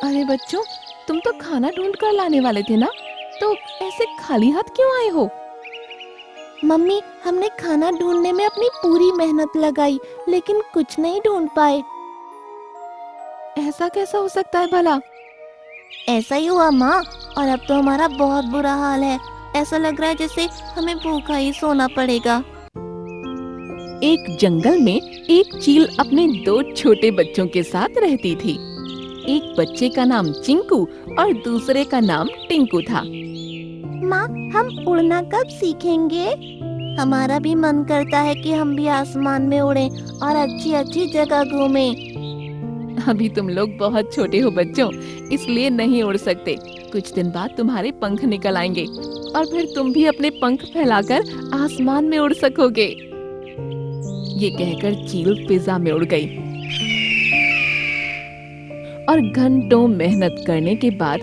अरे बच्चों, तुम तो खाना ढूंढ कर लाने वाले थे ना, तो ऐसे खाली हाथ क्यों आए हो? मम्मी, हमने खाना ढूंढने में अपनी पूरी मेहनत लगाई, लेकिन कुछ नहीं ढूंढ पाए। ऐसा कैसा हो सकता है भला? ऐसा ही हुआ माँ, और अब तो हमारा बहुत बुरा हाल है। ऐसा लग रहा है जैसे हमें भूखा ही सोना पड़ेगा। एक जंगल में एक चील अपने दो छोटे बच्चों के साथ रहती थी। एक बच्चे का नाम चिंकू और दूसरे का नाम टिंकू था। माँ, हम उड़ना कब सीखेंगे? हमारा भी मन करता है कि हम भी आसमान में उड़ें और अच्छी अच्छी जगह घूमें। अभी तुम लोग बहुत छोटे हो बच्चों, इसलिए नहीं उड़ सकते। कुछ दिन बाद तुम्हारे पंख निकल आएंगे और फिर तुम भी अपने पंख फैलाकर आसमान में उड़ सकोगे। ये कहकर चील फिजा में उड़ गई और घंटों मेहनत करने के बाद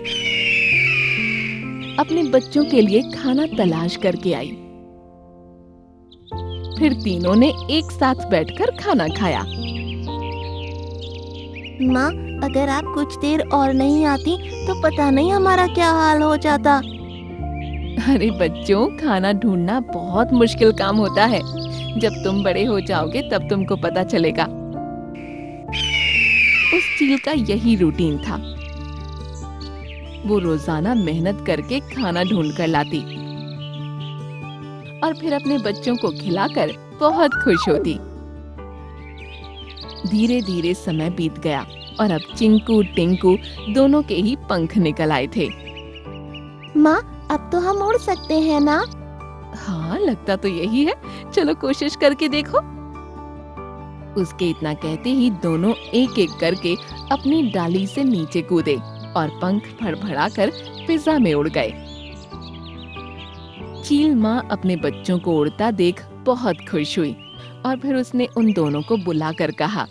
अपने बच्चों के लिए खाना तलाश करके आई। फिर तीनों ने एक साथ बैठकर खाना खाया। माँ, अगर आप कुछ देर और नहीं आती तो पता नहीं हमारा क्या हाल हो जाता। अरे बच्चों, खाना ढूंढना बहुत मुश्किल काम होता है। जब तुम बड़े हो जाओगे तब तुमको पता चलेगा। उस चील का यही रूटीन था। वो रोजाना मेहनत करके खाना ढूंढ कर लाती और फिर अपने बच्चों को खिलाकर बहुत खुश होती। धीरे धीरे समय बीत गया और अब चिंकू टिंकू दोनों के ही पंख निकल आए थे। माँ, अब तो हम उड़ सकते हैं ना? हाँ, लगता तो यही है। चलो कोशिश करके देखो। उसके इतना कहते ही दोनों एक एक करके अपनी डाली से नीचे कूदे और पंख फड़फड़ाकर फिजा में उड़ गए। चील माँ अपने बच्चों को उड़ता देख बहुत खुश हुई और फिर उसने उन दोनों को बुलाकर कहा,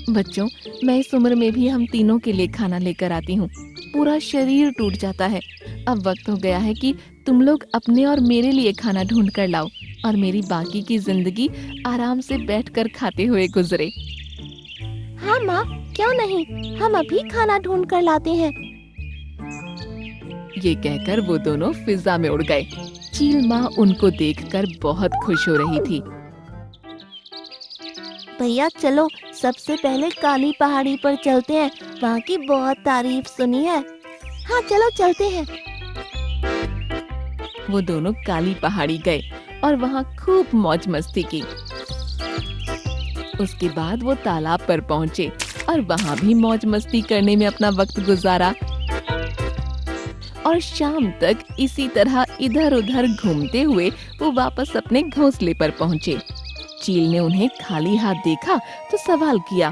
बच्चों, मैं इस उम्र में भी हम तीनों के लिए खाना लेकर आती हूँ। पूरा शरीर टूट जाता है। अब वक्त हो गया है कि तुम लोग अपने और मेरे लिए खाना ढूंढ कर लाओ और मेरी बाकी की जिंदगी आराम से बैठकर खाते हुए गुजरे। हाँ माँ, क्यों नहीं, हम अभी खाना ढूंढ कर लाते हैं। ये कहकर वो दोनों फिजा में उड़ गए। चील माँ उनको देखकर बहुत खुश हो रही थी। भैया चलो, सबसे पहले काली पहाड़ी पर चलते हैं, वहाँ की बहुत तारीफ सुनी है। हाँ चलो चलते हैं। वो दोनों काली पहाड़ी गए और वहाँ खूब मौज मस्ती की। उसके बाद वो तालाब पर पहुँचे और वहाँ भी मौज मस्ती करने में अपना वक्त गुजारा और शाम तक इसी तरह इधर उधर घूमते हुए वो वापस अपने घोंसले पर पहुँचे। चील ने उन्हें खाली हाथ देखा तो सवाल किया,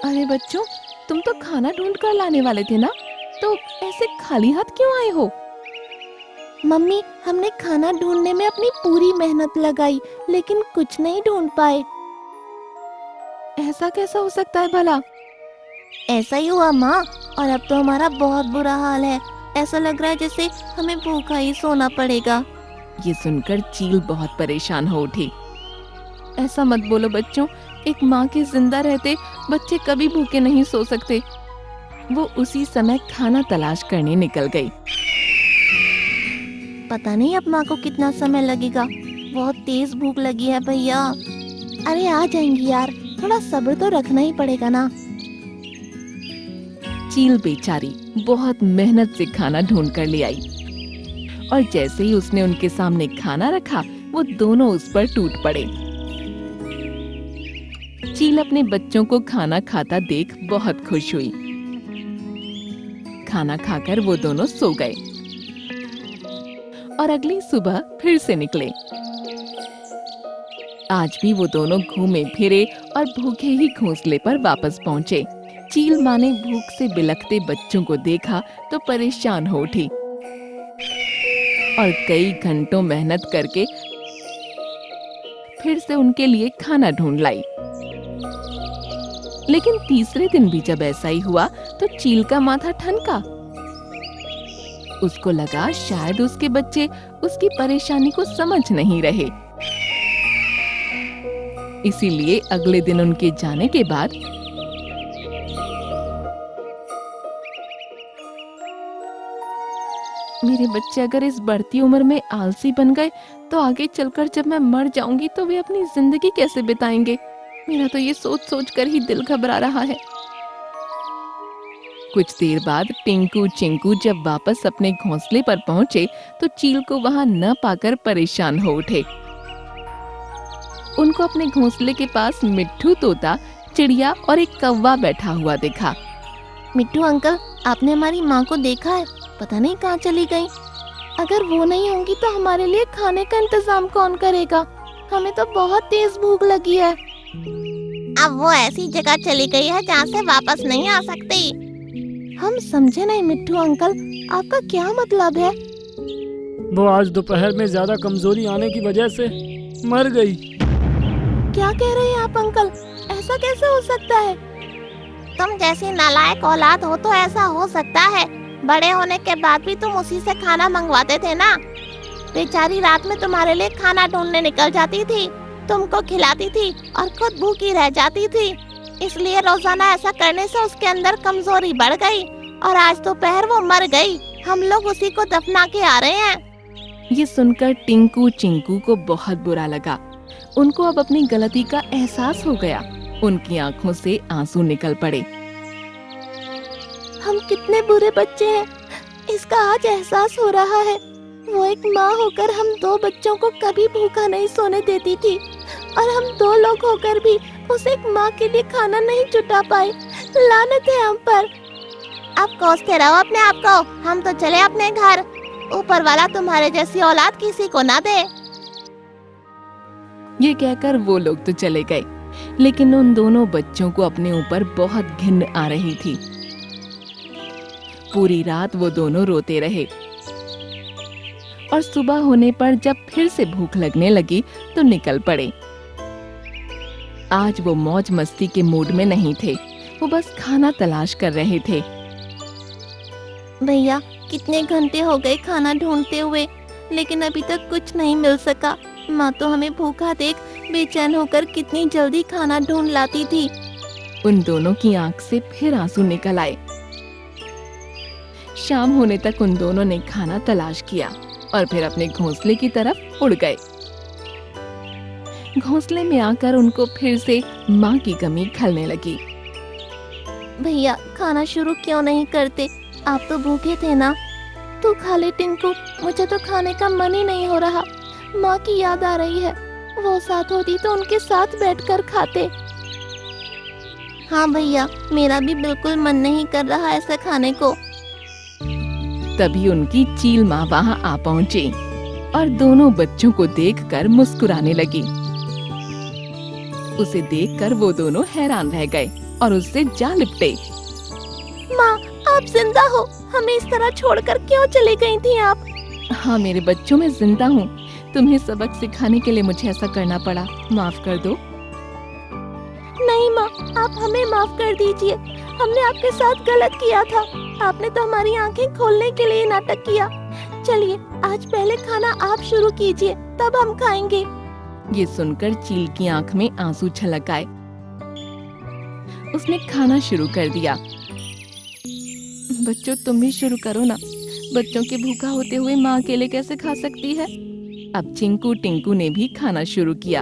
अरे बच्चों, तुम तो खाना ढूंढ कर लाने वाले थे ना, तो ऐसे खाली हाथ क्यों आए हो? मम्मी, हमने खाना ढूंढने में अपनी पूरी मेहनत लगाई, लेकिन कुछ नहीं ढूंढ पाए। ऐसा कैसा हो सकता है भला? ऐसा ही हुआ माँ, और अब तो हमारा बहुत बुरा हाल है। ऐसा लग रहा है जैसे हमें भूखा ही सोना पड़ेगा। ये सुनकर चील बहुत परेशान हो उठी। ऐसा मत बोलो बच्चों, एक माँ के जिंदा रहते बच्चे कभी भूखे नहीं सो सकते। वो उसी समय खाना तलाश करने निकल गई। पता नहीं अब माँ को कितना समय लगेगा। बहुत तेज भूख लगी है भैया। अरे आ जाएंगी यार, थोड़ा सब्र तो रखना ही पड़ेगा ना। चील बेचारी बहुत मेहनत से खाना ढूंढ कर ले आई और जैसे ही उसने उनके सामने खाना रखा, वो दोनों उस पर टूट पड़े। चील अपने बच्चों को खाना खाता देख बहुत खुश हुई। खाना खाकर वो दोनों सो गए और अगली सुबह फिर से निकले। आज भी वो दोनों घूमे फिरे और भूखे ही घोंसले पर वापस पहुंचे। चील माँ ने भूख से बिलखते बच्चों को देखा तो परेशान हो उठी और कई घंटों मेहनत करके फिर से उनके लिए खाना ढूंढ लाई। लेकिन तीसरे दिन भी जब ऐसा ही हुआ तो चील का माथा ठनका। उसको लगा शायद उसके बच्चे उसकी परेशानी को समझ नहीं रहे। इसीलिए अगले दिन उनके जाने के बाद मेरे बच्चे अगर इस बढ़ती उम्र में आलसी बन गए तो आगे चलकर जब मैं मर जाऊंगी तो वे अपनी जिंदगी कैसे बिताएंगे। मेरा तो ये सोच सोच कर ही दिल घबरा रहा है। कुछ देर बाद टिंकू चिंकू जब वापस अपने घोंसले पर पहुंचे तो चील को वहां न पाकर परेशान हो उठे। उनको अपने घोंसले के पास मिट्ठू तोता, चिड़िया और एक कौवा बैठा हुआ दिखा। मिट्टू अंकल, आपने हमारी माँ को देखा है? पता नहीं कहाँ चली गई। अगर वो नहीं होंगी तो हमारे लिए खाने का इंतजाम कौन करेगा? हमें तो बहुत तेज भूख लगी है। अब वो ऐसी जगह चली गई है जहाँ से वापस नहीं आ सकती। हम समझे नहीं मिट्टू अंकल, आपका क्या मतलब है? वो आज दोपहर में ज्यादा कमजोरी आने की वजह से मर गई। क्या कह रहे हैं आप अंकल? ऐसा कैसे हो सकता है? तुम जैसी नालायक औलाद हो तो ऐसा हो सकता है। बड़े होने के बाद भी तुम उसी से खाना मंगवाते थे ना। बेचारी रात में तुम्हारे लिए खाना ढूंढने निकल जाती थी, तुमको खिलाती थी और खुद भूखी रह जाती थी। इसलिए रोजाना ऐसा करने से उसके अंदर कमजोरी बढ़ गई और आज दोपहर वो मर गई। हम लोग उसी को दफना के आ रहे हैं। ये सुनकर टिंकू चिंकू को बहुत बुरा लगा। उनको अब अपनी गलती का एहसास हो गया। उनकी आंखों से आंसू निकल पड़े। हम कितने बुरे बच्चे हैं, इसका आज एहसास हो रहा है। वो एक माँ होकर हम दो बच्चों को कभी भूखा नहीं सोने देती थी और हम दो लोग होकर भी उस एक माँ के लिए खाना नहीं जुटा पाए। लानत है हम पर। अब कोसते रहो अपने आप को, हम तो चले अपने घर। ऊपर वाला तुम्हारे जैसी औलाद किसी को ना दे। ये कहकर वो लोग तो चले गए, लेकिन उन दोनों बच्चों को अपने ऊपर बहुत घिन आ रही थी। पूरी रात वो दोनों रोते रहे और सुबह होने पर जब फिर से भूख लगने लगी तो निकल पड़े। आज वो मौज मस्ती के मूड में नहीं थे, वो बस खाना तलाश कर रहे थे। भैया, कितने घंटे हो गए खाना ढूंढते हुए, लेकिन अभी तक कुछ नहीं मिल सका। माँ तो हमें भूखा देख बेचैन होकर कितनी जल्दी खाना ढूंढ लाती थी। उन दोनों की आंख से फिर आंसू निकल आए। शाम होने तक उन दोनों ने खाना तलाश किया और फिर अपने घोंसले की तरफ उड़ गए। घोंसले में आकर उनको फिर से माँ की कमी खलने लगी। भैया, खाना शुरू क्यों नहीं करते? आप तो भूखे थे ना। तू खा ले टिंकू, मुझे तो खाने का मन ही नहीं हो रहा। माँ की याद आ रही है। वो साथ होती तो उनके साथ बैठकर खाते। हाँ भैया, मेरा भी बिल्कुल मन नहीं कर रहा ऐसा खाने को। तभी उनकी चील माँ वहाँ आ पहुँची और दोनों बच्चों को देखकर मुस्कुराने लगी। उसे देखकर वो दोनों हैरान रह गए और उससे जा लिपटे। माँ, आप जिंदा हो? हमें इस तरह छोड़कर क्यों चली गई थी आप? हाँ मेरे बच्चों, मैं जिंदा हूँ। तुम्हें सबक सिखाने के लिए मुझे ऐसा करना पड़ा, माफ कर दो। नहीं माँ, आप हमें माफ कर दीजिए। हमने आपके साथ गलत किया था। आपने तो हमारी आंखें खोलने के लिए नाटक किया। चलिए, आज पहले खाना आप शुरू कीजिए, तब हम खाएंगे। ये सुनकर चील की आंख में आंसू छलक आए। उसने खाना शुरू कर दिया। बच्चों, तुम भी शुरू करो ना। बच्चों के भूखा होते हुए माँ अकेले कैसे खा सकती है? अब चिंकू टिंकू ने भी खाना शुरू किया।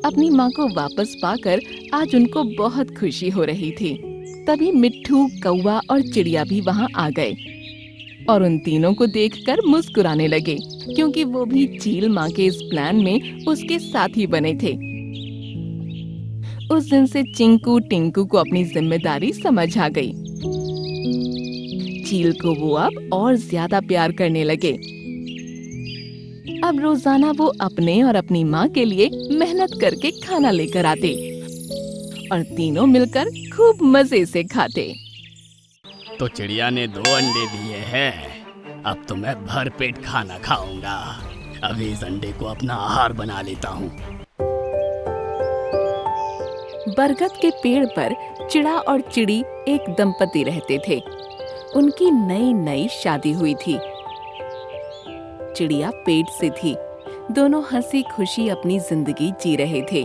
अपनी माँ को वापस पाकर आज उनको बहुत खुशी हो रही थी। तभी मिट्ठू, कौवा और चिड़िया भी वहाँ आ गए और उन तीनों को देखकर मुस्कुराने लगे, क्योंकि वो भी चील माँ के इस प्लान में उसके साथी बने थे। उस दिन से चिंकू टिंकू को अपनी जिम्मेदारी समझ आ गई। चील को वो अब और ज्यादा प्यार करने लगे। अब रोजाना वो अपने और अपनी माँ के लिए मेहनत करके खाना लेकर आते और तीनों मिलकर खूब मजे से खाते। तो चिड़िया ने 2 अंडे दिए हैं। अब तो मैं भर पेट खाना खाऊंगा। अभी इस अंडे को अपना आहार बना लेता हूँ। बरगद के पेड़ पर चिड़ा और चिड़ी एक दंपति रहते थे। उनकी नई नई शादी हुई थी। चिड़िया पेट से थी। दोनों हंसी खुशी अपनी जिंदगी जी रहे थे।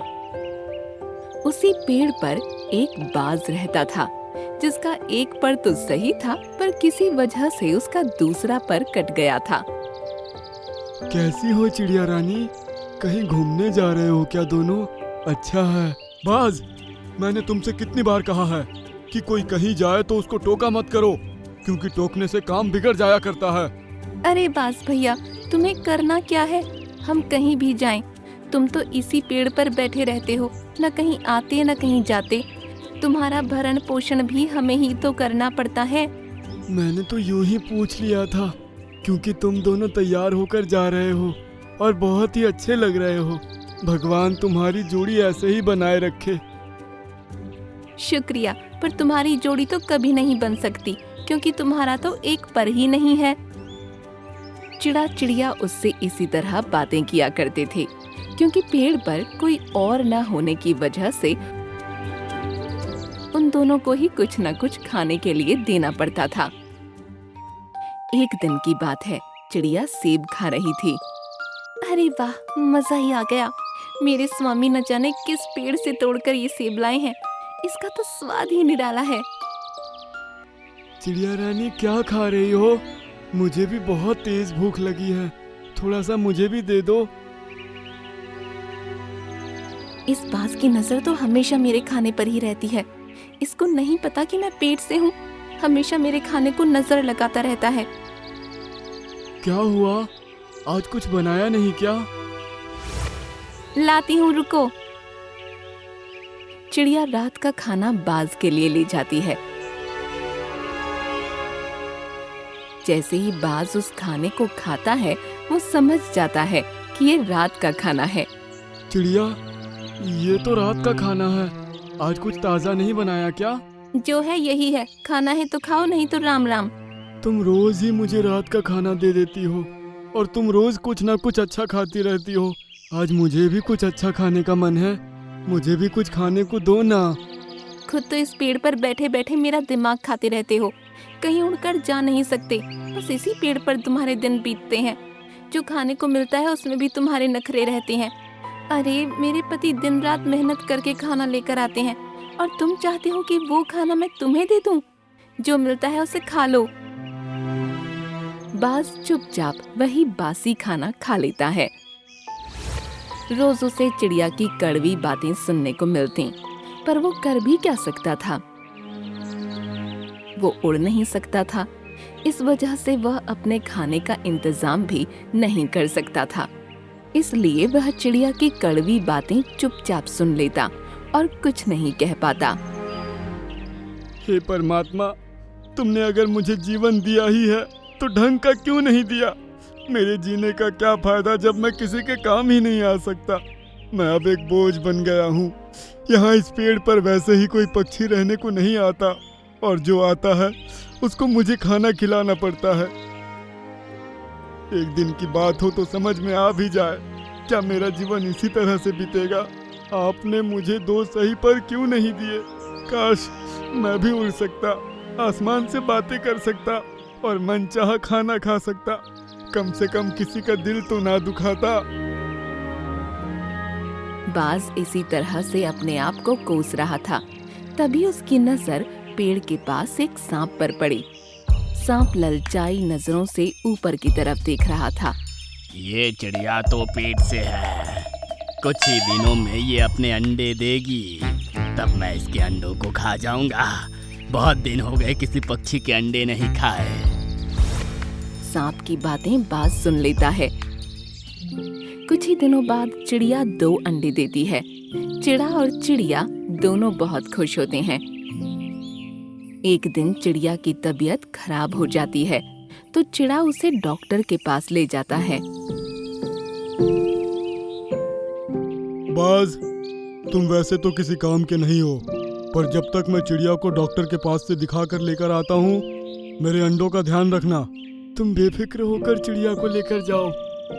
उसी पेड़ पर एक बाज रहता था, जिसका एक पर तो सही था, पर किसी वजह से उसका दूसरा पर कट गया था। कैसी हो चिड़िया रानी? कहीं घूमने जा रहे हो क्या दोनों? अच्छा है। बाज, मैंने तुमसे कितनी बार कहा है कि कोई कहीं जाए तो उसको टोका मत करो, क्योंकि टोकने से काम बिगड़ जाया करता है। अरे बास भैया, तुम्हें करना क्या है? हम कहीं भी जाएं, तुम तो इसी पेड़ पर बैठे रहते हो, न कहीं आते न कहीं जाते। तुम्हारा भरण पोषण भी हमें ही तो करना पड़ता है। मैंने तो यूं ही पूछ लिया था, क्योंकि तुम दोनों तैयार होकर जा रहे हो और बहुत ही अच्छे लग रहे हो। भगवान तुम्हारी जोड़ी ऐसे ही बनाए रखे। शुक्रिया, पर तुम्हारी जोड़ी तो कभी नहीं बन सकती, क्योंकि तुम्हारा तो एक पर ही नहीं है। चिड़ा चिड़िया उससे इसी तरह बातें किया करते थे, क्योंकि पेड़ पर कोई और न होने की वजह से उन दोनों को ही कुछ न कुछ खाने के लिए देना पड़ता था। एक दिन की बात है, चिड़िया सेब खा रही थी। अरे वाह, मजा ही आ गया। मेरे स्वामी न जाने किस पेड़ से तोड़कर ये सेब लाए हैं, इसका तो स्वाद ही निराला है। चिड़िया रानी, क्या खा रही हो? मुझे भी बहुत तेज भूख लगी है, थोड़ा सा मुझे भी दे दो। इस बाज की नजर तो हमेशा मेरे खाने पर ही रहती है। इसको नहीं पता कि मैं पेट से हूँ, हमेशा मेरे खाने को नजर लगाता रहता है। क्या हुआ? आज कुछ बनाया नहीं क्या? लाती हूँ, रुको। चिड़िया रात का खाना बाज के लिए ले जाती है। जैसे ही बाज उस खाने को खाता है, वो समझ जाता है कि ये रात का खाना है। चिड़िया, ये तो रात का खाना है, आज कुछ ताजा नहीं बनाया क्या? जो है यही है, खाना है तो खाओ, नहीं तो राम राम। तुम रोज ही मुझे रात का खाना दे देती हो और तुम रोज कुछ ना कुछ अच्छा खाती रहती हो। आज मुझे भी कुछ अच्छा खाने का मन है, मुझे भी कुछ खाने को दो ना। खुद तो इस पेड़ पर बैठे बैठे मेरा दिमाग खाते रहते हो, कहीं उड़कर जा नहीं सकते। बस इसी पेड़ पर तुम्हारे दिन बीतते हैं। जो खाने को मिलता है उसमें भी तुम्हारे नखरे रहते हैं। अरे, मेरे पति दिन रात मेहनत करके खाना लेकर आते हैं और तुम चाहते हो कि वो खाना मैं तुम्हें दे दूं? जो मिलता है उसे खा लो। बाज चुपचाप वही बासी खाना खा लेता है। रोज उसे चिड़िया की कड़वी बातें सुनने को मिलती, पर वो कर भी क्या सकता था? वो उड़ नहीं सकता था, इस वजह से वह अपने खाने का इंतजाम भी नहीं कर सकता था। इसलिए वह चिड़िया की कड़वी बातें चुपचाप सुन लेता और कुछ नहीं कह पाता। हे परमात्मा, तुमने अगर मुझे जीवन दिया ही है तो ढंग का क्यों नहीं दिया? मेरे जीने का क्या फायदा जब मैं किसी के काम ही नहीं आ सकता? मैं अब एक बोझ बन गया हूँ। यहाँ इस पेड़ पर वैसे ही कोई पक्षी रहने को नहीं आता, और जो आता है उसको मुझे खाना खिलाना पड़ता है। एक दिन की बात हो तो समझ में आ भी जाए, क्या मेरा जीवन इसी तरह से बीतेगा? आपने मुझे 2 सही पर क्यों नहीं दिए? काश मैं भी उड़ सकता, आसमान से बातें कर सकता और मनचाहा खाना खा सकता। कम से कम किसी का दिल तो ना दुखाता। बाज इसी तरह से अपने आप को कोस रहा था। तभी उसकी नजर पेड़ के पास एक सांप पर पड़ी। सांप ललचाई नजरों से ऊपर की तरफ देख रहा था। ये चिड़िया तो पेट से है, कुछ ही दिनों में ये अपने अंडे देगी, तब मैं इसके अंडों को खा जाऊंगा। बहुत दिन हो गए किसी पक्षी के अंडे नहीं खाए। सांप की बातें बाज सुन लेता है। कुछ ही दिनों बाद चिड़िया 2 अंडे देती है। चिड़ा और चिड़िया दोनों बहुत खुश होते हैं। एक दिन चिड़िया की तबीयत खराब हो जाती है, तो चिड़ा उसे डॉक्टर के पास ले जाता है। बाज, तुम वैसे तो किसी काम के नहीं हो, पर जब तक मैं चिड़िया को डॉक्टर के पास से दिखा कर लेकर आता हूँ, मेरे अंडों का ध्यान रखना। तुम बेफिक्र होकर चिड़िया को लेकर जाओ,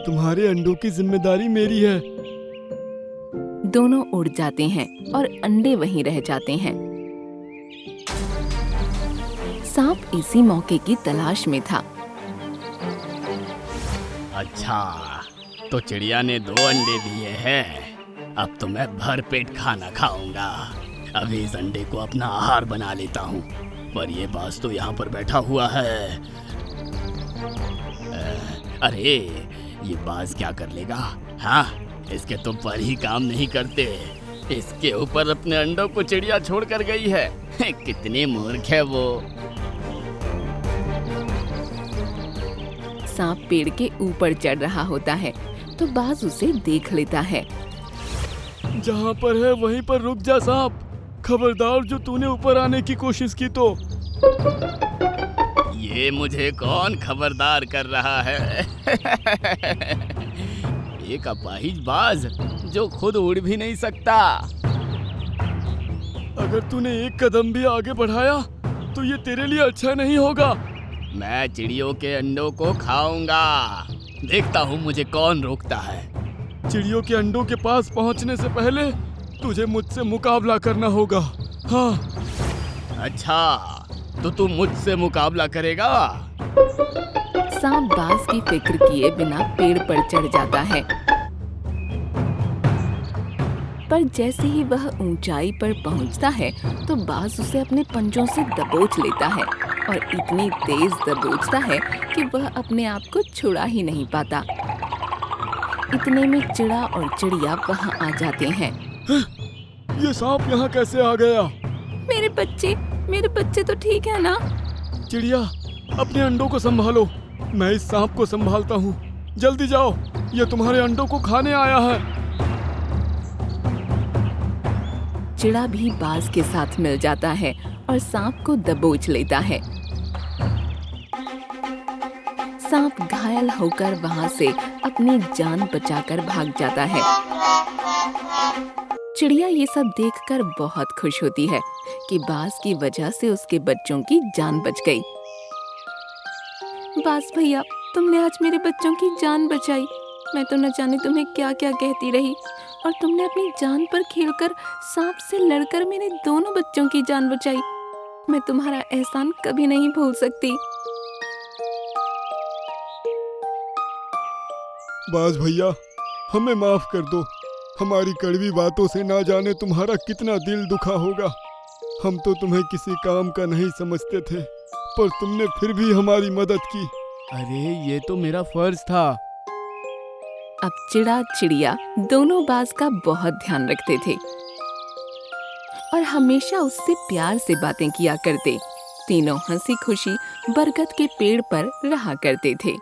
तुम्हारे अंडों की जिम्मेदारी मेरी है। दोनों उड़ जाते हैं और अंडे वहीं रह जाते हैं। सांप इसी मौके की तलाश में था। अच्छा, तो चिड़िया ने 2 अंडे दिए हैं, अब तो मैं भर पेट खाना खाऊंगा। अभी इस अंडे को अपना आहार बना लेता हूँ। पर ये बाज तो यहाँ पर बैठा हुआ है। अरे ये बाज क्या कर लेगा? हाँ, इसके तो पर ही काम नहीं करते। इसके ऊपर अपने अंडों को चिड़िया छोड़ कर गई है। कितनी मूर्ख है वो। सांप पेड़ के ऊपर चढ़ रहा होता है तो बाज उसे देख लेता है। जहाँ पर है वहीं पर रुक जा सांप। खबरदार जो तूने ऊपर आने की कोशिश की तो। ये मुझे कौन खबरदार कर रहा है? एक अपाहिज बाज जो खुद उड़ भी नहीं सकता। अगर तूने एक कदम भी आगे बढ़ाया तो ये तेरे लिए अच्छा नहीं होगा। मैं चिड़ियों के अंडों को खाऊंगा। देखता हूँ मुझे कौन रोकता है। चिड़ियों के अंडों के पास पहुंचने से पहले तुझे मुझसे मुकाबला करना होगा। हाँ। अच्छा, तो तू मुझसे मुकाबला करेगा? सांप बाज की फिक्र किए बिना पेड़ पर चढ़ जाता है, पर जैसे ही वह ऊंचाई पर पहुंचता है तो बाज उसे अपने पंजों से दबोच लेता है और इतनी तेज दबोचता है कि वह अपने आप को छुड़ा ही नहीं पाता। इतने में चिड़ा और चिड़िया वहां आ जाते हैं। ये सांप यहाँ कैसे आ गया? मेरे बच्चे तो ठीक है ना? चिड़िया, अपने अंडों को संभालो। मैं इस सांप को संभालता हूँ। जल्दी जाओ, ये तुम्हारे अंडों को खाने आया है। चिड़ा भी बाज के साथ मिल जाता है और सांप को दबोच लेता है। सांप घायल होकर वहां से अपनी जान बचाकर भाग जाता है। चिड़िया ये सब देखकर बहुत खुश होती है कि बाज की वजह से उसके बच्चों की जान बच गई। बाज भैया, तुमने आज मेरे बच्चों की जान बचाई। मैं तो न जाने तुम्हें क्या क्या कहती रही, और तुमने अपनी जान पर खेलकर सांप से लड़कर मेरे दोनों बच्चों की जान बचाई। मैं तुम्हारा एहसान कभी नहीं भूल सकती। बाज भैया, हमें माफ कर दो। हमारी कड़वी बातों से ना जाने तुम्हारा कितना दिल दुखा होगा। हम तो तुम्हें किसी काम का नहीं समझते थे, पर तुमने फिर भी हमारी मदद की। अरे ये तो मेरा फर्ज था। अब चिड़ा चिड़िया दोनों बाज का बहुत ध्यान रखते थे और हमेशा उससे प्यार से बातें किया करते। तीनों हंसी खुशी बरगद के पेड़ पर रहा करते थे।